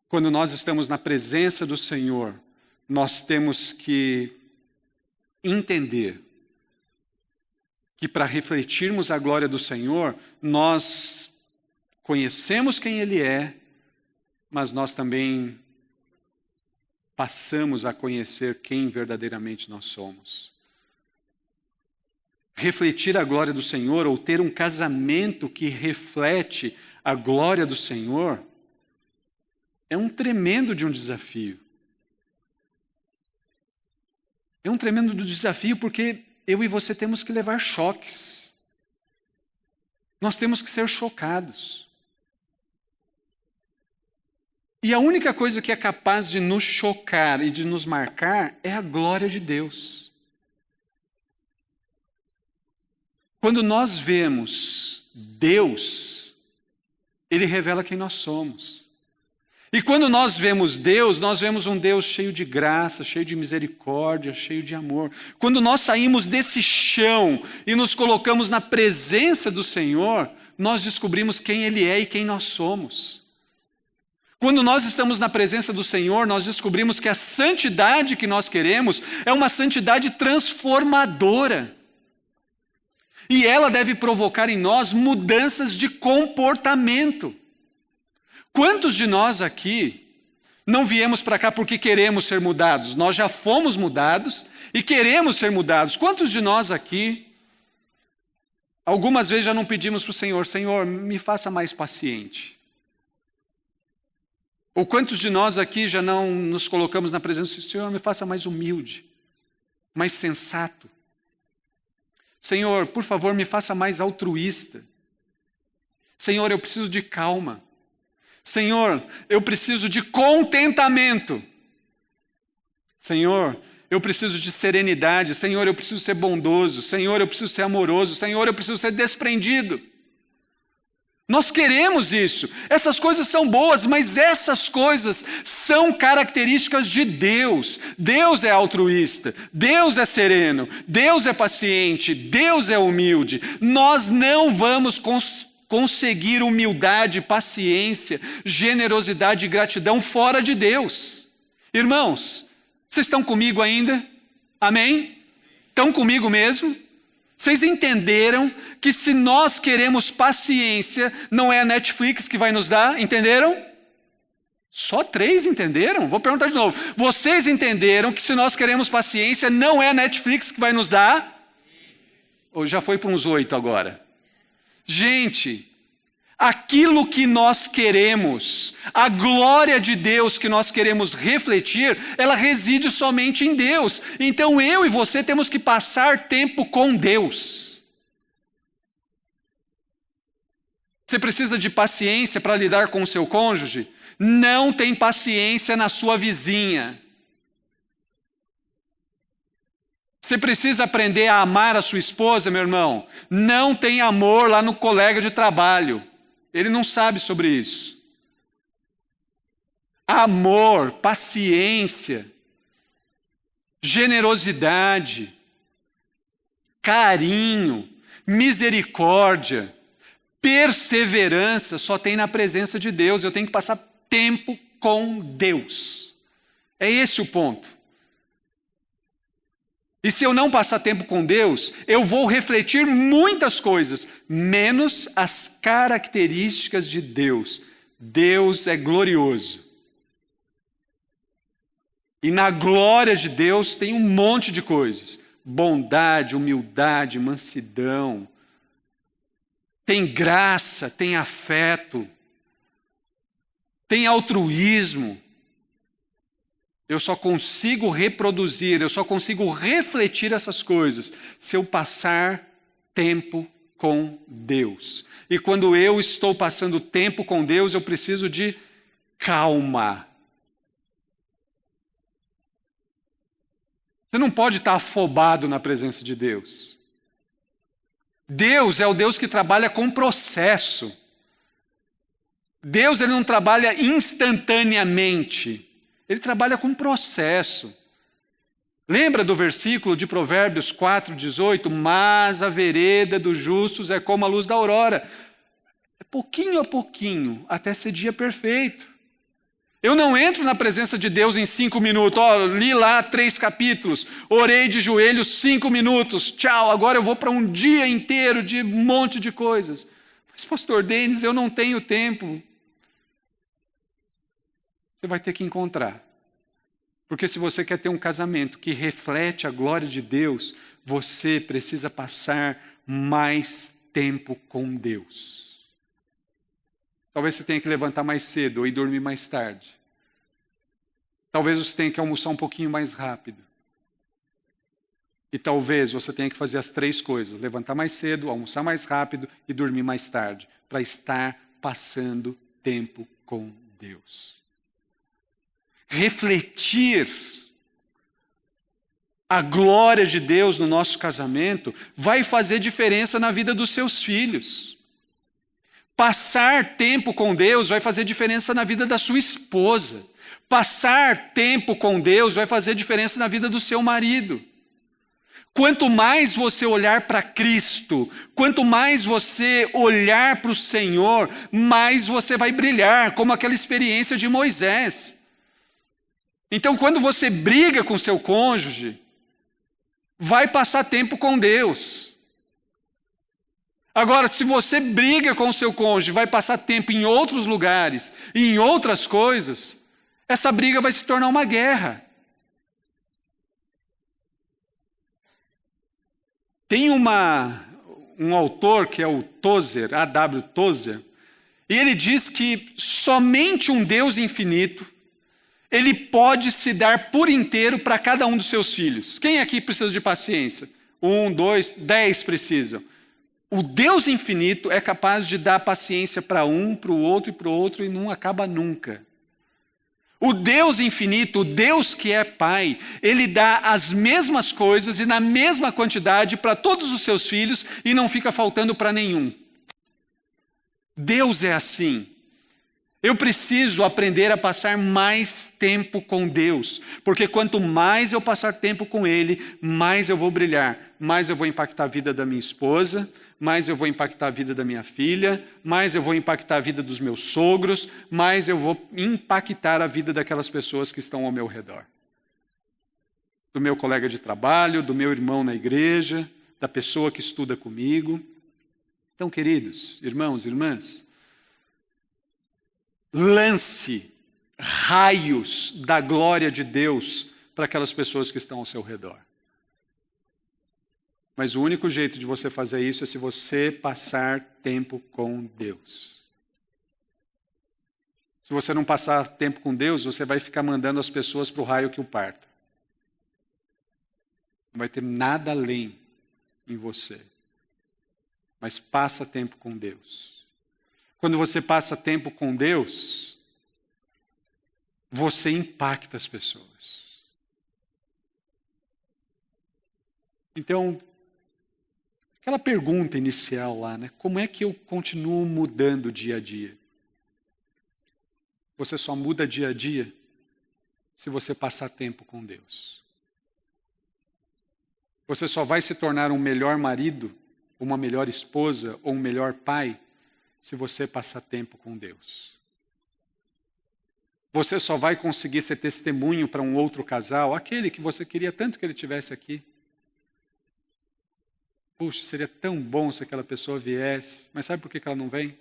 Quando nós estamos na presença do Senhor, nós temos que entender que para refletirmos a glória do Senhor, nós conhecemos quem Ele é, mas nós também passamos a conhecer quem verdadeiramente nós somos. Refletir a glória do Senhor ou ter um casamento que reflete a glória do Senhor é um tremendo desafio. É um tremendo desafio porque eu e você temos que levar choques. Nós temos que ser chocados. E a única coisa que é capaz de nos chocar e de nos marcar é a glória de Deus. Quando nós vemos Deus, Ele revela quem nós somos. E quando nós vemos um Deus cheio de graça, cheio de misericórdia, cheio de amor. Quando nós saímos desse chão e nos colocamos na presença do Senhor, nós descobrimos quem Ele é e quem nós somos. Quando nós estamos na presença do Senhor, nós descobrimos que a santidade que nós queremos é uma santidade transformadora. E ela deve provocar em nós mudanças de comportamento. Quantos de nós aqui não viemos para cá porque queremos ser mudados? Nós já fomos mudados e queremos ser mudados. Quantos de nós aqui, algumas vezes já não pedimos para o Senhor, Senhor, me faça mais paciente? Ou quantos de nós aqui já não nos colocamos na presença do Senhor, me faça mais humilde, mais sensato? Senhor, por favor, me faça mais altruísta. Senhor, eu preciso de calma. Senhor, eu preciso de contentamento. Senhor, eu preciso de serenidade. Senhor, eu preciso ser bondoso. Senhor, eu preciso ser amoroso. Senhor, eu preciso ser desprendido. Nós queremos isso. Essas coisas são boas, mas essas coisas são características de Deus. Deus é altruísta, Deus é sereno, Deus é paciente, Deus é humilde. Nós não vamos conseguir humildade, paciência, generosidade e gratidão fora de Deus. Irmãos, vocês estão comigo ainda? Amém? Estão comigo mesmo? Vocês entenderam que se nós queremos paciência, não é a Netflix que vai nos dar? Entenderam? Só 3 entenderam? Vou perguntar de novo. Vocês entenderam que se nós queremos paciência, não é a Netflix que vai nos dar? Ou já foi para uns 8 agora? Gente, aquilo que nós queremos, a glória de Deus que nós queremos refletir, ela reside somente em Deus. Então eu e você temos que passar tempo com Deus. Você precisa de paciência para lidar com o seu cônjuge? Não tem paciência na sua vizinha. Você precisa aprender a amar a sua esposa, meu irmão? Não tem amor lá no colega de trabalho. Ele não sabe sobre isso. Amor, paciência, generosidade, carinho, misericórdia, perseverança só tem na presença de Deus. Eu tenho que passar tempo com Deus. É esse o ponto. E se eu não passar tempo com Deus, eu vou refletir muitas coisas, menos as características de Deus. Deus é glorioso. E na glória de Deus tem um monte de coisas. Bondade, humildade, mansidão. Tem graça, tem afeto. Tem altruísmo. Eu só consigo reproduzir, eu só consigo refletir essas coisas se eu passar tempo com Deus. E quando eu estou passando tempo com Deus, eu preciso de calma. Você não pode estar afobado na presença de Deus. Deus é o Deus que trabalha com processo. Deus ele não trabalha instantaneamente. Ele trabalha com processo. Lembra do versículo de Provérbios 4:18? Mas a vereda dos justos é como a luz da aurora. É pouquinho a pouquinho, até ser dia perfeito. Eu não entro na presença de Deus em 5 minutos. Li lá 3 capítulos, orei de joelhos 5 minutos. Tchau, agora eu vou para um dia inteiro de um monte de coisas. Mas pastor Denis, eu não tenho tempo. Você vai ter que encontrar. Porque se você quer ter um casamento que reflete a glória de Deus, você precisa passar mais tempo com Deus. Talvez você tenha que levantar mais cedo ou ir dormir mais tarde. Talvez você tenha que almoçar um pouquinho mais rápido. E talvez você tenha que fazer as 3 coisas. Levantar mais cedo, almoçar mais rápido e dormir mais tarde. Para estar passando tempo com Deus. Refletir a glória de Deus no nosso casamento vai fazer diferença na vida dos seus filhos. Passar tempo com Deus vai fazer diferença na vida da sua esposa. Passar tempo com Deus vai fazer diferença na vida do seu marido. Quanto mais você olhar para Cristo, quanto mais você olhar para o Senhor, mais você vai brilhar, como aquela experiência de Moisés. Então, quando você briga com seu cônjuge, vai passar tempo com Deus. Agora, se você briga com seu cônjuge, vai passar tempo em outros lugares, e em outras coisas, essa briga vai se tornar uma guerra. Tem um autor que é o Tozer, A.W. Tozer, e ele diz que somente um Deus infinito ele pode se dar por inteiro para cada um dos seus filhos. Quem aqui precisa de paciência? 1, 2, 10 precisam. O Deus infinito é capaz de dar paciência para um, para o outro e não acaba nunca. O Deus infinito, o Deus que é Pai, Ele dá as mesmas coisas e na mesma quantidade para todos os seus filhos e não fica faltando para nenhum. Deus é assim. Eu preciso aprender a passar mais tempo com Deus, porque quanto mais eu passar tempo com Ele, mais eu vou brilhar, mais eu vou impactar a vida da minha esposa, mais eu vou impactar a vida da minha filha, mais eu vou impactar a vida dos meus sogros, mais eu vou impactar a vida daquelas pessoas que estão ao meu redor. Do meu colega de trabalho, do meu irmão na igreja, da pessoa que estuda comigo. Então, queridos, irmãos e irmãs, lance raios da glória de Deus para aquelas pessoas que estão ao seu redor. Mas o único jeito de você fazer isso é se você passar tempo com Deus. Se você não passar tempo com Deus, você vai ficar mandando as pessoas para o raio que o parta. Não vai ter nada além em você. Mas passa tempo com Deus. Quando você passa tempo com Deus, você impacta as pessoas. Então, aquela pergunta inicial lá, né? Como é que eu continuo mudando dia a dia? Você só muda dia a dia se você passar tempo com Deus. Você só vai se tornar um melhor marido, uma melhor esposa ou um melhor pai se você passar tempo com Deus. Você só vai conseguir ser testemunho para um outro casal, aquele que você queria tanto que ele tivesse aqui. Puxa, seria tão bom se aquela pessoa viesse. Mas sabe por que ela não vem?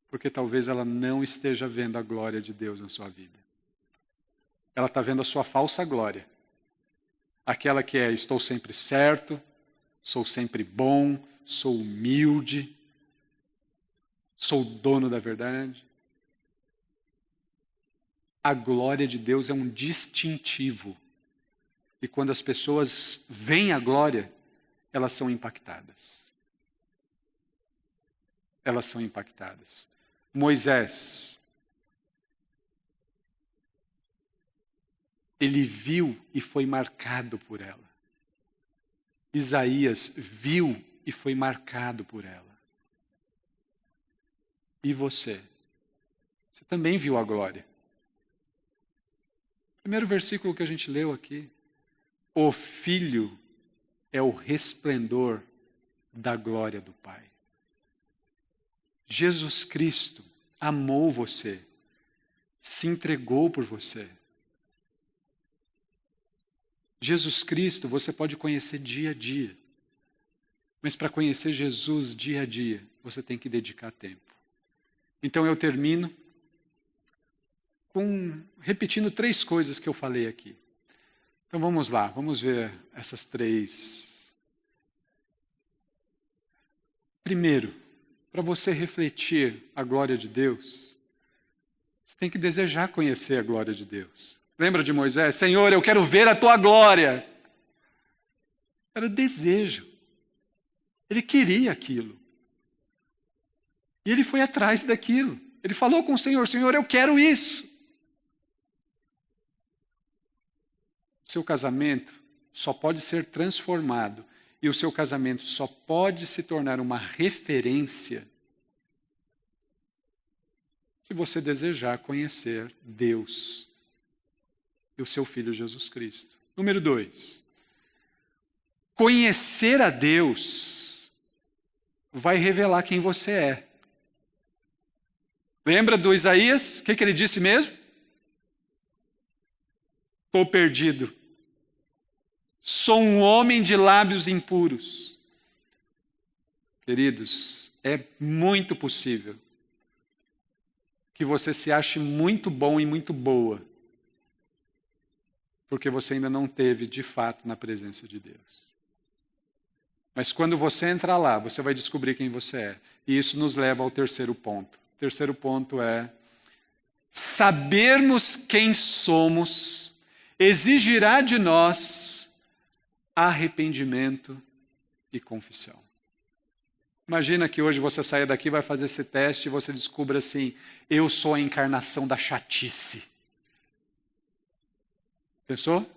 Porque talvez ela não esteja vendo a glória de Deus na sua vida. Ela está vendo a sua falsa glória. Aquela que é, estou sempre certo, sou sempre bom, sou humilde, sou o dono da verdade. A glória de Deus é um distintivo. E quando as pessoas veem a glória, elas são impactadas. Elas são impactadas. Moisés, ele viu e foi marcado por ela. Isaías viu e foi marcado por ela. E você? Você também viu a glória. Primeiro versículo que a gente leu aqui. O Filho é o resplendor da glória do Pai. Jesus Cristo amou você, se entregou por você. Jesus Cristo você pode conhecer dia a dia, mas para conhecer Jesus dia a dia, você tem que dedicar tempo. Então eu termino repetindo 3 coisas que eu falei aqui. Então vamos lá, vamos ver essas 3. Primeiro, para você refletir a glória de Deus, você tem que desejar conhecer a glória de Deus. Lembra de Moisés? Senhor, eu quero ver a tua glória. Era desejo. Ele queria aquilo. E ele foi atrás daquilo. Ele falou com o Senhor, Senhor, eu quero isso. O seu casamento só pode ser transformado e o seu casamento só pode se tornar uma referência se você desejar conhecer Deus e o seu Filho Jesus Cristo. Número 2. Conhecer a Deus vai revelar quem você é. Lembra do Isaías? O que ele disse mesmo? Estou perdido. Sou um homem de lábios impuros. Queridos, é muito possível que você se ache muito bom e muito boa, porque você ainda não teve de fato na presença de Deus. Mas quando você entrar lá, você vai descobrir quem você é. E isso nos leva ao terceiro ponto. O terceiro ponto é sabermos quem somos exigirá de nós arrependimento e confissão. Imagina que hoje você saia daqui, vai fazer esse teste e você descubra assim, eu sou a encarnação da chatice. Pensou?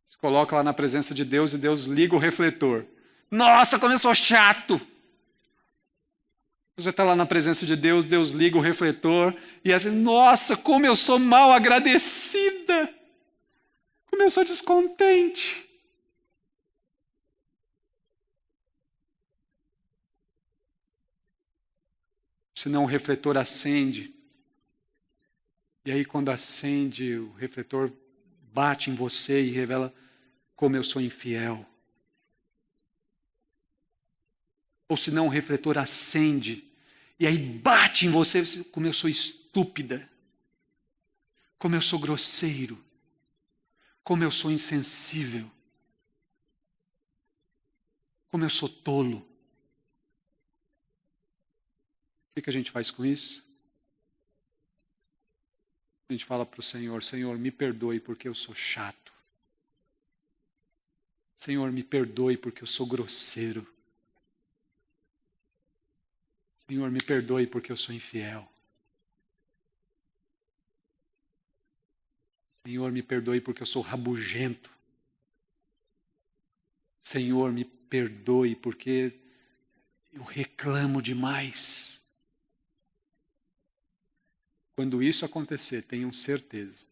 Você coloca lá na presença de Deus e Deus liga o refletor. Nossa, como eu sou chato! Você está lá na presença de Deus, Deus liga o refletor e assim, nossa, como eu sou mal agradecida! Como eu sou descontente! Senão o refletor acende. E aí quando acende, o refletor bate em você e revela como eu sou infiel. Ou senão o refletor acende e aí bate em você como eu sou estúpida. Como eu sou grosseiro. Como eu sou insensível. Como eu sou tolo. O que a gente faz com isso? A gente fala para o Senhor, Senhor, me perdoe porque eu sou chato. Senhor, me perdoe porque eu sou grosseiro. Senhor, me perdoe porque eu sou infiel. Senhor, me perdoe porque eu sou rabugento. Senhor, me perdoe porque eu reclamo demais. Quando isso acontecer, tenham certeza.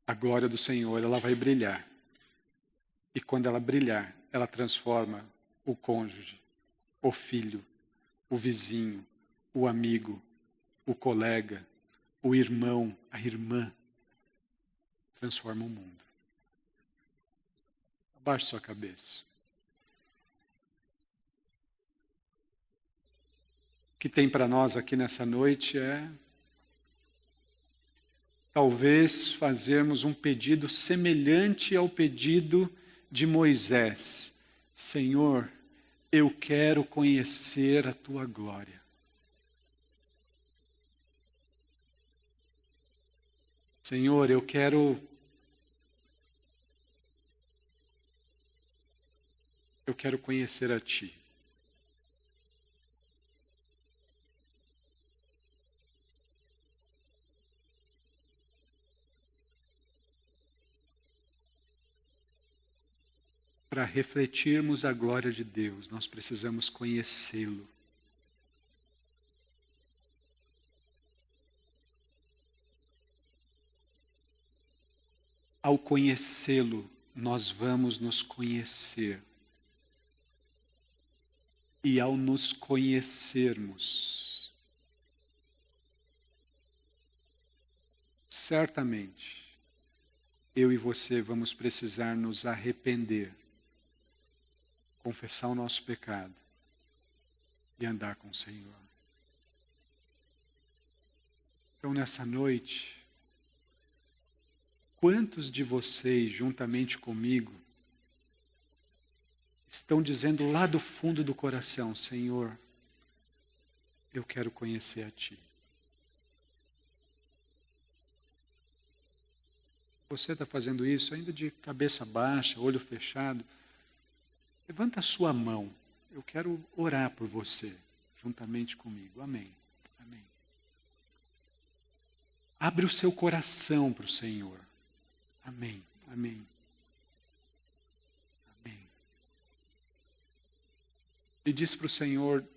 A glória do Senhor, ela vai brilhar. E quando ela brilhar, ela transforma o cônjuge, o filho, o vizinho, o amigo, o colega, o irmão, a irmã. Transforma o mundo. Abaixe sua cabeça. O que tem para nós aqui nessa noite é talvez fazermos um pedido semelhante ao pedido de Moisés. Senhor, eu quero conhecer a tua glória. Senhor, eu quero conhecer a ti. Para refletirmos a glória de Deus, nós precisamos conhecê-lo. Ao conhecê-lo, nós vamos nos conhecer. E ao nos conhecermos, certamente, eu e você vamos precisar nos arrepender. Confessar o nosso pecado e andar com o Senhor. Então, nessa noite, quantos de vocês, juntamente comigo, estão dizendo lá do fundo do coração, Senhor, eu quero conhecer a Ti. Você está fazendo isso ainda de cabeça baixa, olho fechado, levanta a sua mão. Eu quero orar por você, juntamente comigo. Amém. Amém. Abre o seu coração para o Senhor. Amém. Amém. Amém. E diz para o Senhor,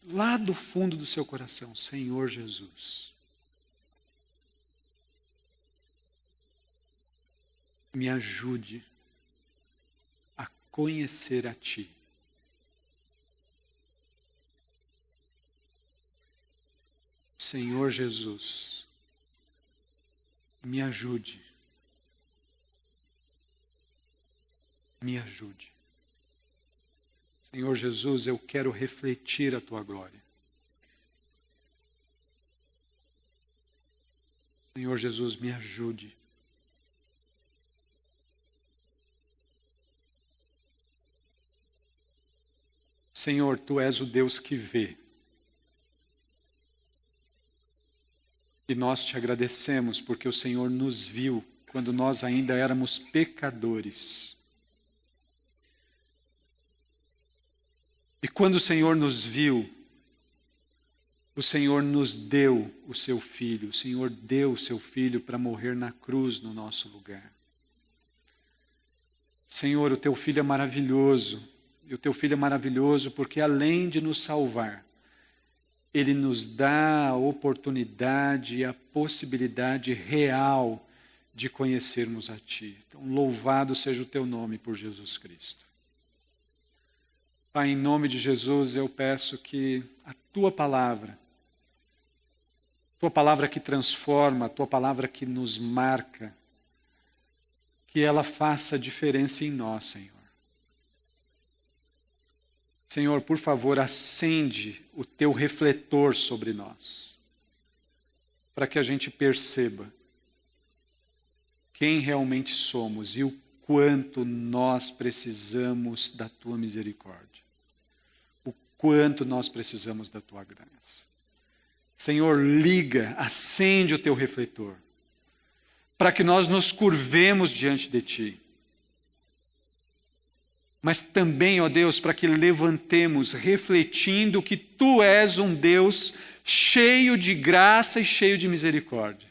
lá do fundo do seu coração, Senhor Jesus, me ajude conhecer a Ti. Senhor Jesus, me ajude. Me ajude. Senhor Jesus, eu quero refletir a Tua glória. Senhor Jesus, me ajude. Senhor, Tu és o Deus que vê. E nós Te agradecemos porque o Senhor nos viu quando nós ainda éramos pecadores. E quando o Senhor nos viu, o Senhor nos deu o seu Filho. O Senhor deu o seu Filho para morrer na cruz no nosso lugar. Senhor, o teu Filho é maravilhoso. E o teu Filho é maravilhoso porque, além de nos salvar, ele nos dá a oportunidade e a possibilidade real de conhecermos a Ti. Então, louvado seja o Teu nome por Jesus Cristo. Pai, em nome de Jesus, eu peço que a Tua palavra que transforma, a Tua palavra que nos marca, que ela faça diferença em nós, Senhor. Senhor, por favor, acende o Teu refletor sobre nós, para que a gente perceba quem realmente somos e o quanto nós precisamos da Tua misericórdia, o quanto nós precisamos da Tua graça. Senhor, liga, acende o Teu refletor, para que nós nos curvemos diante de Ti. Mas também, ó Deus, para que levantemos refletindo que Tu és um Deus cheio de graça e cheio de misericórdia.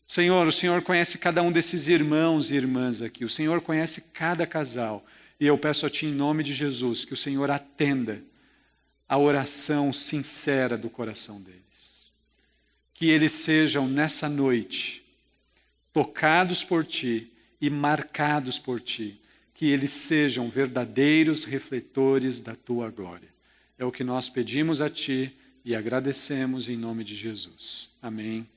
Senhor, o Senhor conhece cada um desses irmãos e irmãs aqui. O Senhor conhece cada casal. E eu peço a Ti, em nome de Jesus, que o Senhor atenda a oração sincera do coração deles. Que eles sejam, nessa noite, tocados por Ti e marcados por Ti. Que eles sejam verdadeiros refletores da Tua glória. É o que nós pedimos a Ti e agradecemos em nome de Jesus. Amém